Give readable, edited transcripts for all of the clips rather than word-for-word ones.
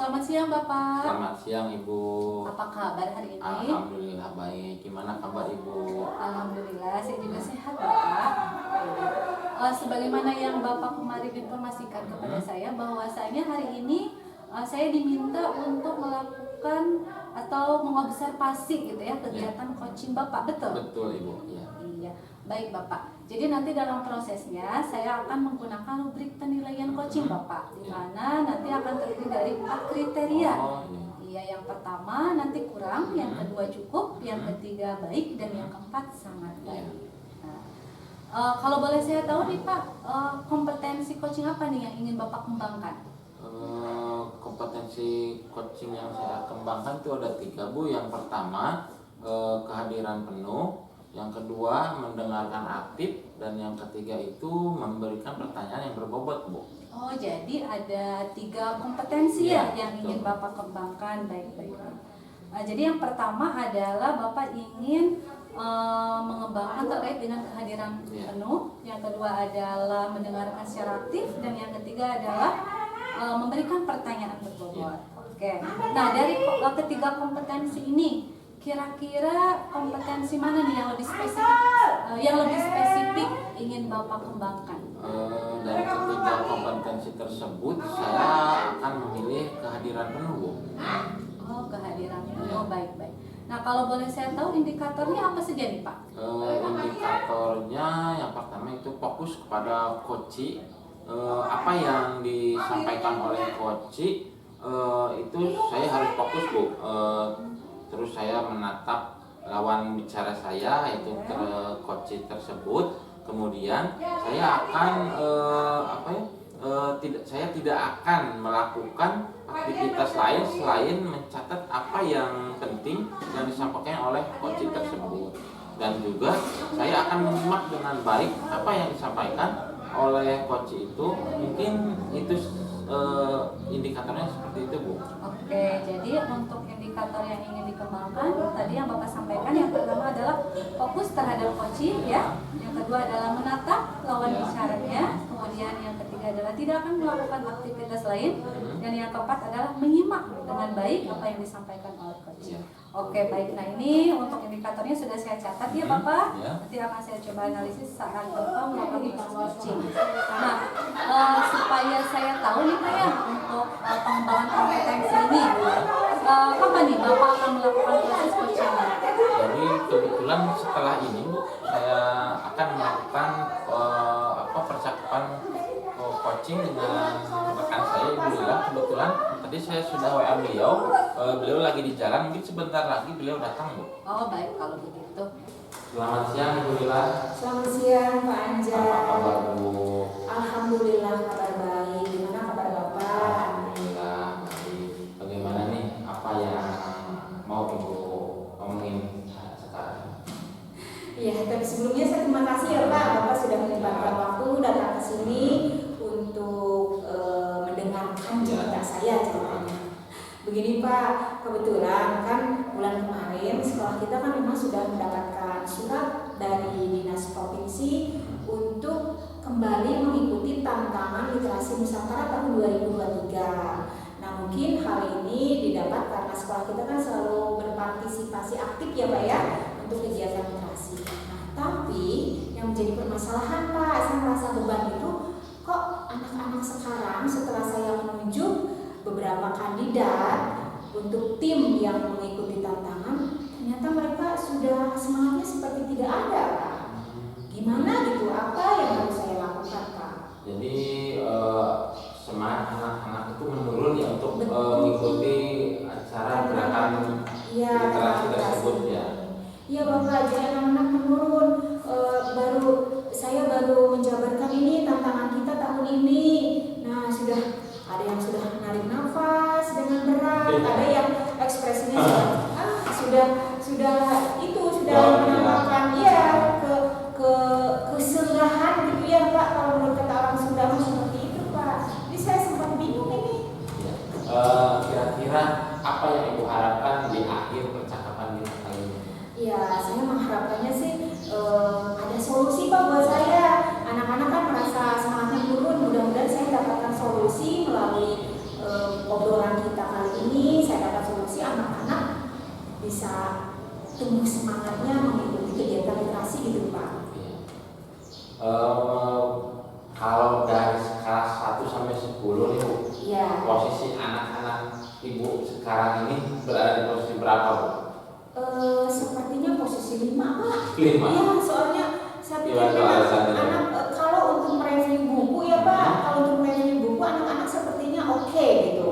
Selamat siang Bapak. Selamat siang Ibu. Apa kabar hari ini? Alhamdulillah baik. Gimana kabar Ibu? Alhamdulillah, saya juga sehat Bapak. Sebagaimana yang Bapak kemarin informasikan kepada saya, bahwasanya hari ini saya diminta untuk melakukan atau mengobservasi gitu ya kegiatan coaching Bapak, betul? Betul Ibu. Ya. Iya, baik Bapak. Jadi nanti dalam prosesnya saya akan menggunakan rubrik penilaian coaching Bapak, di mana nanti akan terdiri dari 4 kriteria. Oh, Iya, yang pertama nanti kurang, yang kedua cukup, yang ketiga baik, dan yang keempat sangat baik. Nah, kalau boleh saya tahu nih Pak, kompetensi coaching apa nih yang ingin Bapak kembangkan? Kompetensi coaching yang saya kembangkan itu ada 3 Bu. Yang pertama kehadiran penuh, yang kedua mendengarkan aktif, dan yang ketiga itu memberikan pertanyaan yang berbobot Bu. Oh, jadi ada 3 kompetensi Ya, yang ingin betul. Bapak kembangkan. Baik-baik. Jadi yang pertama adalah Bapak ingin mengembangkan terkait dengan kehadiran penuh. Yang kedua adalah mendengarkan secara aktif, dan yang ketiga adalah memberikan pertanyaan berbobot. Oke. Nah, dari ketiga kompetensi ini, kira-kira kompetensi mana nih yang lebih spesifik ingin Bapak kembangkan? Dari ketiga kompetensi tersebut saya akan memilih kehadiran penuh Bu. Oh, kehadiran penuh, baik-baik. Nah, kalau boleh saya tahu indikatornya apa saja nih Pak? Indikatornya yang pertama itu fokus kepada coach. Apa yang disampaikan oleh coach itu saya harus fokus Bu. Terus saya menatap lawan bicara saya, yaitu coach tersebut. Kemudian saya akan saya tidak akan melakukan aktivitas lain selain mencatat apa yang penting yang disampaikan oleh coach tersebut. Dan juga saya akan menyimak dengan baik apa yang disampaikan oleh coach itu. Mungkin itu indikatornya seperti itu Bu. Oke, jadi untuk indikator yang ingin dikembangkan tadi yang Bapak sampaikan, yang pertama adalah fokus terhadap coaching ya, yang kedua adalah menatap lawan bicaranya, kemudian yang ketiga adalah tidak akan melakukan aktivitas lain, dan yang keempat adalah menyimak dengan baik apa yang disampaikan oleh coach. Oke, baik. Nah, ini untuk indikatornya sudah saya catat ya Bapak. Nanti akan saya coba analisis saat Bapak melakukan proses coaching. Nah, supaya saya tahu nih Pak ya, untuk pengembangan kompetensi ini, kapan nih Bapak akan melakukan proses coaching? Jadi kebetulan setelah ini Bu, saya akan melakukan percakapan coaching dengan rekan saya Ibu Lila. Kebetulan tadi saya sudah WA beliau, beliau lagi di jalan, mungkin sebentar lagi beliau datang Bu. Oh, baik kalau begitu. Selamat siang Ibu Lila. Selamat siang Pak Anja. Apa kabar Bu? Alhamdulillah kabar baik. Gimana kabar Bapak? Alhamdulillah baik. Bagaimana nih, apa yang mau Ibu omongin sekarang? Iya, tapi sebelumnya saya terima kasih ya Pak, Bapak sudah menyempatkan waktu datang ke sini untuk mendengarkan cerita saya ceritanya. Begini Pak, kebetulan kan bulan kemarin sekolah kita kan memang sudah mendapatkan surat dari Dinas Provinsi untuk kembali mengikuti tantangan literasi Nusantara tahun 2023. Nah, mungkin hal ini didapat karena sekolah kita kan selalu berpartisipasi aktif ya Pak ya untuk kegiatan literasi. Nah, tapi yang menjadi permasalahan Pak, saya merasa beban itu, kok anak-anak sekarang setelah saya menunjuk beberapa kandidat untuk tim yang mengikuti tantangan, ternyata mereka sudah semangatnya seperti tidak ada Pak. Gimana gitu, apa yang harus saya lakukan Pak? Jadi semangat anak-anak itu menurun ya untuk mengikuti acara gerakan literasi tersebut ya. Iya Bapak, jadi anak-anak menurun. Saya baru menjabarkan ini tantangan kita tahun ini. Nah, ada yang sudah menarik nafas dengan berat, ada yang ekspresinya sudah menampakkan keserahan gitu ya Pak, kalau menurut kata orang Sunda seperti itu Pak. Jadi saya sempat bingung ini. Kira-kira apa yang Ibu harapkan di akhir percakapan kita kali ini? Ya, saya mengharapkannya sih ada solusi Pak buat saya. Anak-anak kan merasa semangatnya turun, mudah-mudahan saya dapatkan solusi melalui obrolan kita kali tumbuh semangatnya mengikuti kegiatan literasi gitu Pak? Kalau dari skala 1 sampai 10 nih Bu, Iya. posisi anak-anak Ibu sekarang ini berada di posisi berapa Bu? Sepertinya posisi 5 Pak. 5? Iya, soalnya saya pikir Gimana memang alasannya? anak kalau untuk mereview buku ya Pak, kalau untuk mereview buku anak-anak sepertinya oke gitu.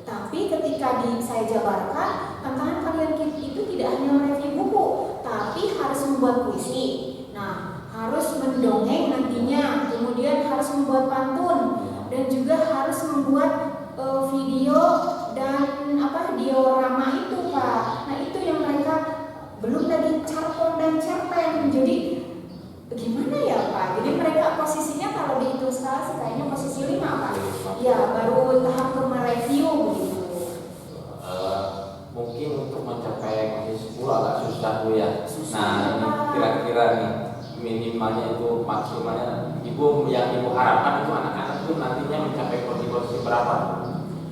Tapi ketika saya jabarkan, tantangan kalian itu tidak hanya mereview buku, tapi harus membuat puisi. Nah, harus mendongeng nantinya, kemudian harus membuat pantun, dan juga harus membuat video dan diorama itu Pak. Nah itu yang mereka belum lagi carpon dan cerpen. Jadi bagaimana ya Pak? Jadi mereka posisinya kalau dihitung skala sih kayaknya posisi 5 Pak. Ya baru tahap ke mereview begitu. Mungkin untuk mencapai posisi 10 agak susah Bu ya. Susah, Nah ini Pak. kira-kira nih minimalnya itu maksimalnya Ibu yang Ibu harapkan itu anak-anak itu nantinya mencapai posisi berapa?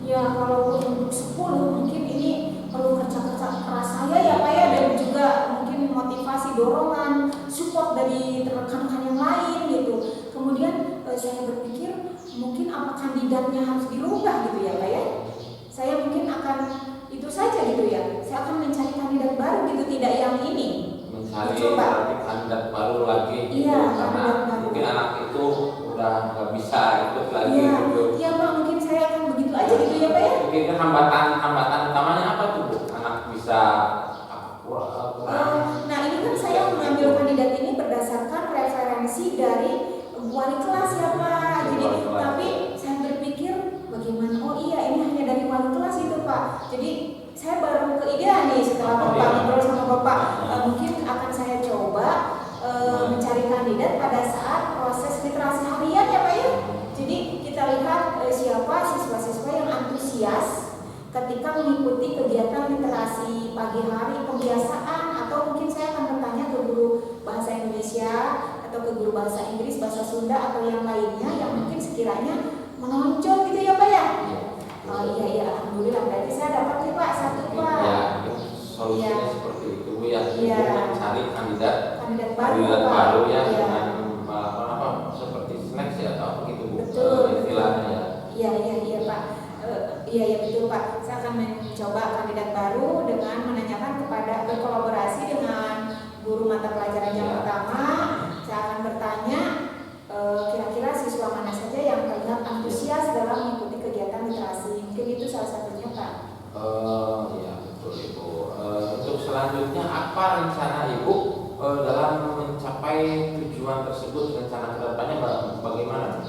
Ya kalau untuk 10 mungkin ini perlu kerja keras saya ya Pak ya, dan juga mungkin motivasi, dorongan, support dari rekan-rekan yang lain gitu. Kemudian saya berpikir mungkin apa kandidatnya harus dirubah gitu ya Pak ya. Saya mungkin akan itu saja gitu ya. Saya akan mencari kandidat baru gitu, tidak yang ini. Mencari Coba. kandidat baru lagi gitu, Iya, karena kandidat baru. mungkin anak itu udah nggak bisa ikut lagi Iya, gitu. iya Pak, mungkin saya akan begitu aja gitu ya Pak ya. Mungkin hambatan utamanya apa tuh Bu? Anak bisa kurang. Nah ini kan saya mengambil kandidat ini berdasarkan referensi dari wali kelas ya Pak. Jadi Wali kelas. tapi saya berpikir bagaimana? Oh iya ini hanya dari wali kelas itu Pak. Jadi saya baru keidean nih setelah Bapak ngobrol sama Bapak. Mungkin akan saya coba mencari kandidat pada saat proses literasi harian ya Pak ya. Jadi kita lihat siapa siswa-siswa yang antusias ketika mengikuti kegiatan literasi pagi hari, pembiasaan, atau mungkin saya akan bertanya ke guru bahasa Indonesia atau ke guru bahasa Inggris, bahasa Sunda atau yang lainnya yang mungkin sekiranya menonjol gitu ya Pak ya. Oh iya alhamdulillah berarti saya dapat nih Pak satu Pak. Ya, solusinya Iya. seperti itu Bu ya. Iya. Mencari kandidat baru Pak. Pak. Ya Iya. dengan apa seperti snack ya atau apa gitu Bu. Betul. Istilahnya ya. Iya Pak. Iya betul Pak. Saya akan mencoba kandidat baru dengan menanyakan kepada berkolaborasi dengan guru mata pelajaran yang pertama. Saya akan bertanya kira-kira siswa mana saja yang terlihat antusias dalam mengikuti kegiatan literasi. Mungkin itu salah satunya Pak. Iya betul Ibu. Untuk selanjutnya apa rencana Ibu dalam mencapai tujuan tersebut, rencana kedepannya bagaimana?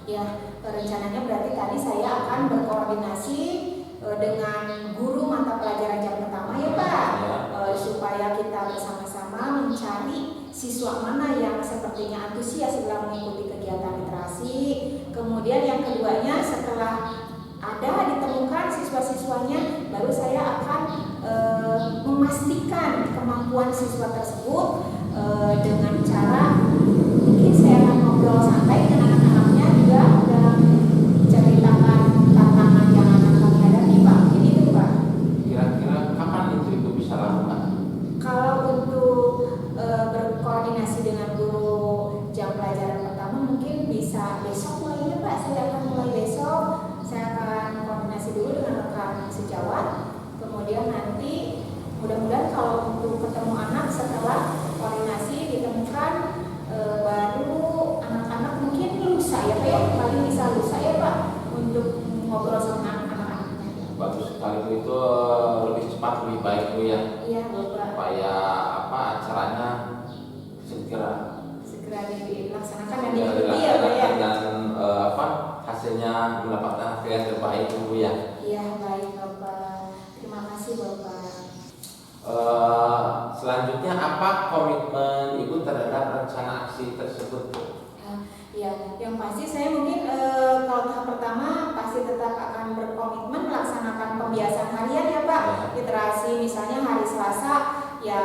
Ya, rencananya berarti tadi saya akan berkoordinasi dengan guru mata pelajaran jam pertama ya Pak, supaya kita bersama-sama mencari siswa mana yang sepertinya antusias dalam mengikuti kegiatan literasi. Kemudian yang keduanya setelah ada ditemukan siswa-siswanya, baru saya akan memastikan kemampuan siswa tersebut dengan cara mungkin saya akan ngobrol santai dengan anak-anaknya juga dalam menceritakan tantangan yang akan kami hadapi Pak. Mungkin itu Pak. Kira-kira kapan itu Ibu bisa lakukan? Kalau untuk berkoordinasi dengan guru jam pelajaran pertama mungkin bisa besok mulainya Pak. Saya akan mulai besok. Saya akan koordinasi dulu dengan rekan sejawat. Kemudian nanti mudah-mudahan kalau untuk ketemu anak setelah koordinasi ditemukan baru anak-anak mungkin lusa ya Pak ya, paling bisa lusa ya Pak untuk ngobrol sama anak-anaknya. Bagus sekali itu lebih cepat lebih baik Bu ya. Iya Bapak. Supaya acaranya segera Dilaksanakan dan diikuti ya Pak ya. dan hasilnya mendapatkan hasil yang terbaik Bu ya. Iya baik Bapak. Terima kasih Bapak. Selanjutnya apa komitmen Ibu terhadap rencana aksi tersebut? Ya, yang pasti saya mungkin kalau tahap pertama pasti tetap akan berkomitmen melaksanakan pembiasaan harian ya Pak. Literasi misalnya hari Selasa ya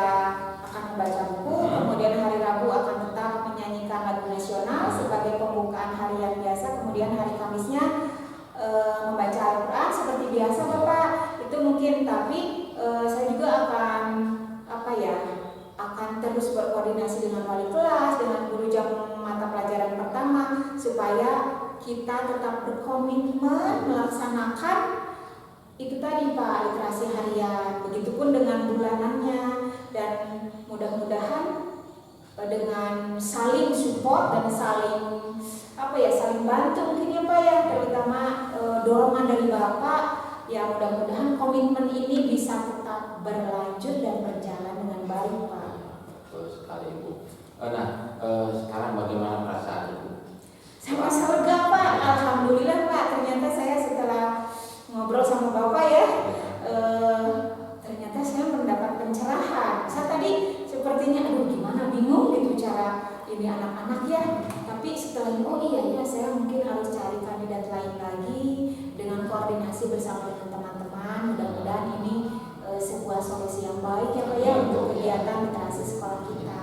akan membaca buku, kemudian hari Rabu akan tetap menyanyikan lagu nasional sebagai pembukaan harian biasa, kemudian hari Kamisnya membaca Al-Quran seperti biasa Bapak. Itu mungkin, tapi saya juga akan kita tetap berkomitmen melaksanakan itu tadi Pak, literasi harian. Begitupun dengan bulanannya, dan mudah-mudahan dengan saling support dan saling saling bantu mungkin ya Pak ya, terutama dorongan dari Bapak ya, mudah-mudahan komitmen ini bisa tetap berlanjut dan berjalan dengan baik Pak. Betul sekali Ibu. Sekarang bagaimana perasaan Ibu? Saya merasa lega Pak, alhamdulillah Pak. Ternyata saya setelah ngobrol sama Bapak ya, ternyata saya mendapat pencerahan. Saya tadi sepertinya gimana, bingung gitu cara ini anak-anak ya. Tapi setelah ini iya saya mungkin harus cari kandidat lain lagi dengan koordinasi bersama dengan teman-teman. Mudah-mudahan ini sebuah solusi yang baik ya Pak ya untuk kegiatan literasi sekolah kita.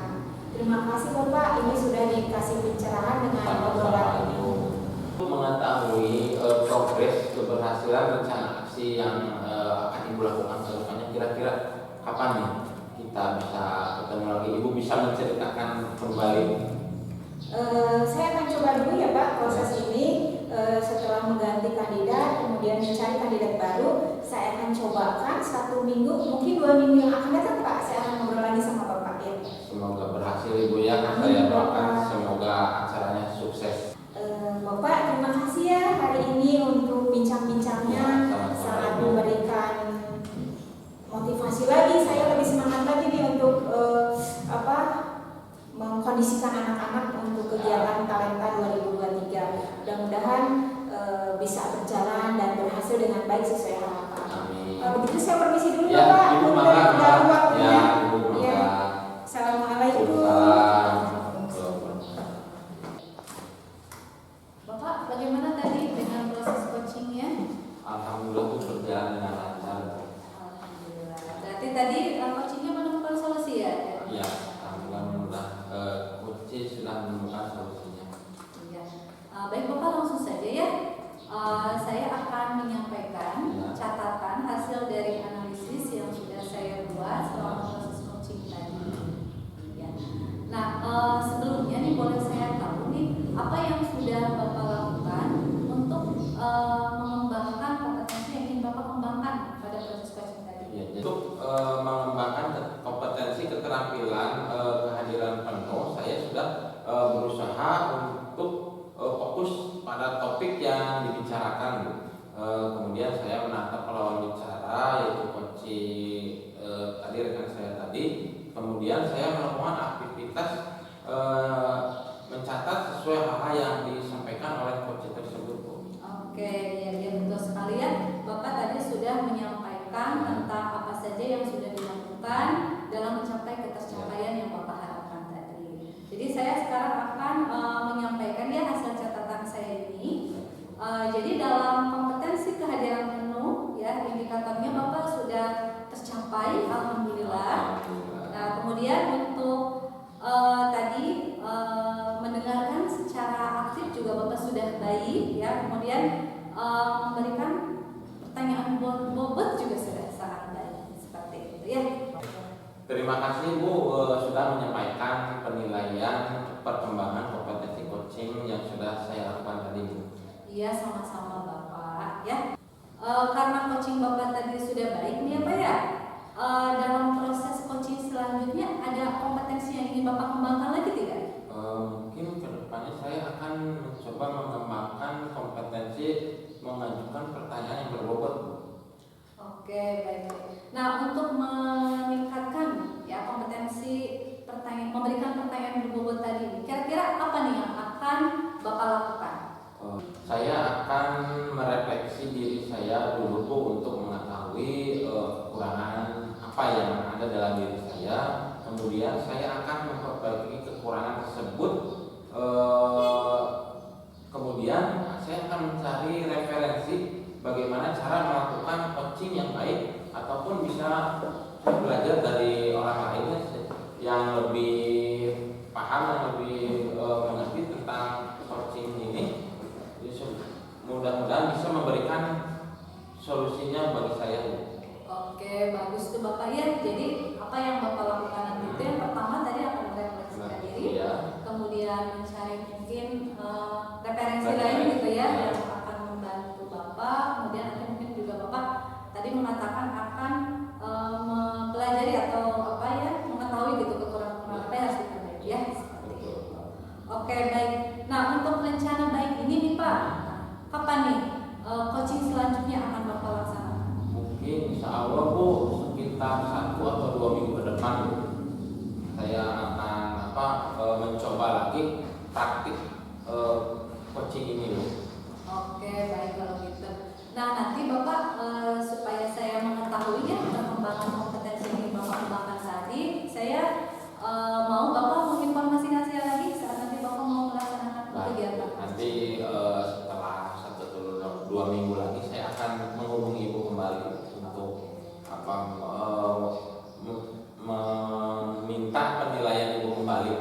Terima kasih Bapak, ini sudah dikasih pencerahan dengan obrolan ini. Untuk mengetahui progres keberhasilan rencana aksi yang akan Ibu lakukan ke depannya, kira-kira kapan nih kita bisa ketemu lagi? Ibu bisa menceritakan kembali? Saya akan coba dulu ya Pak proses ini. Setelah mengganti kandidat, kemudian mencari kandidat baru, saya akan cobakan 1 minggu, mungkin 2 minggu yang akan datang Pak, saya akan ngobrol lagi sama Bapak ya. Semoga berhasil Ibu ya. Saya doakan semoga acaranya sukses. Bapak terima kasih ya hari ini untuk bincang-bincangnya, sangat memberikan motivasi lagi, saya lebih semangat lagi nih untuk mengkondisikan anak-anak untuk kegiatan Talenta 2023. Mudah-mudahan bisa berjalan dan berhasil dengan baik sesuai harapan. Begitu saya permisi dulu ya, Pak. Ibu maaf. Waktunya. Ya, Ibu Ya. maaf. Assalamualaikum. Bapak, bagaimana tadi dengan proses coachingnya? Alhamdulillah itu berjalan dengan lancar. Alhamdulillah. Berarti tadi coachingnya menemukan solusi ya? Iya, alhamdulillah coach sudah menemukan solusinya. Iya. Baik Bapak, langsung saja ya. Saya akan menyampaikan catatan hasil dari analisis yang sudah saya buat selama proses coaching tadi. Ya. Nah, sebelumnya nih boleh saya tahu nih apa yang sudah Bapak lakukan untuk mengembangkan kompetensi yang ingin Bapak kembangkan pada proses coaching tadi. Ya, untuk mengembangkan kompetensi keterampilan kehadiran penuh, saya sudah berusaha untuk fokus pada topik yang dibicarakan. Kemudian saya menatap lawan bicara yaitu coaching tadi rekan saya tadi. Kemudian saya melakukan aktivitas mencatat sesuai hal yang disampaikan oleh coach tersebut. Oke, ya betul sekali ya. Bapak tadi sudah menyampaikan tentang apa saja yang sudah dilakukan dalam mencapai ketercapaian yang Bapak harapkan tadi. Jadi saya sekarang akan menyampaikan ya hasil catatan saya ini. Jadi dalam kompetensi kehadiran penuh ya, indikatornya Bapak sudah tercapai, alhamdulillah. Nah, kemudian untuk tadi mendengarkan secara aktif juga Bapak sudah baik ya. Kemudian memberikan pertanyaan bobot juga sudah sangat baik, seperti itu ya. Terima kasih Bu sudah menyampaikan penilaian perkembangan kompetensi coaching yang sudah saya lakukan tadi Bu. Iya, sama-sama Bapak ya. Karena coaching Bapak tadi sudah baik nih ya Pak ya. Dalam proses coaching selanjutnya ada kompetensi yang ingin Bapak kembangkan lagi tidak? Mungkin kedepannya saya akan mencoba mengembangkan kompetensi mengajukan pertanyaan yang berbobot. Oke, baik. Nah, untuk meningkatkan ya kompetensi memberikan pertanyaan berbobot tadi, kira-kira apa nih yang akan Bapak lakukan? Saya akan merefleksi diri saya dulu Bu untuk mengetahui kekurangan apa yang ada dalam diri saya. Kemudian saya akan memperbaiki kekurangan tersebut. Kemudian saya akan mencari referensi bagaimana cara melakukan coaching yang baik, ataupun bisa belajar dari orang lain yang lebih paham dan lebih mengerti tentang coaching ini. Mudah-mudahan bisa memberikan solusinya bagi saya. Oke, bagus tuh Bapak ya. Jadi apa yang Bapak lakukan nanti itu yang pertama tadi akan merefleksi tadi pelajari, Iya. kemudian mencari mungkin referensi lain gitu ya yang akan membantu Bapak, kemudian nanti mungkin juga Bapak tadi mengatakan akan mempelajari atau apa ya, mengetahui gitu kekurangan apa yang harus diperbaiki ya, seperti itu. Oke, baik. Nah, untuk rencana baik ini nih Pak, kapan nih coaching selanjutnya akan Bapak laksanakan? Mungkin insya Allah Bu sekitar 1 atau 2 minggu ke depan Bu, saya akan mencoba lagi praktik coaching ini Bu. Oke, baik kalau gitu. Nah, nanti Bapak supaya saya mengetahui ya perkembangan kompetensi yang ingin Bapak kembangkan tadi, saya mau Bapak menginformasikan saya lagi saat nanti Bapak mau melaksanakan kegiatan. Nanti setelah 1 atau 2 minggu lagi saya akan menghubungi Ibu kembali untuk meminta penilaian Ibu kembali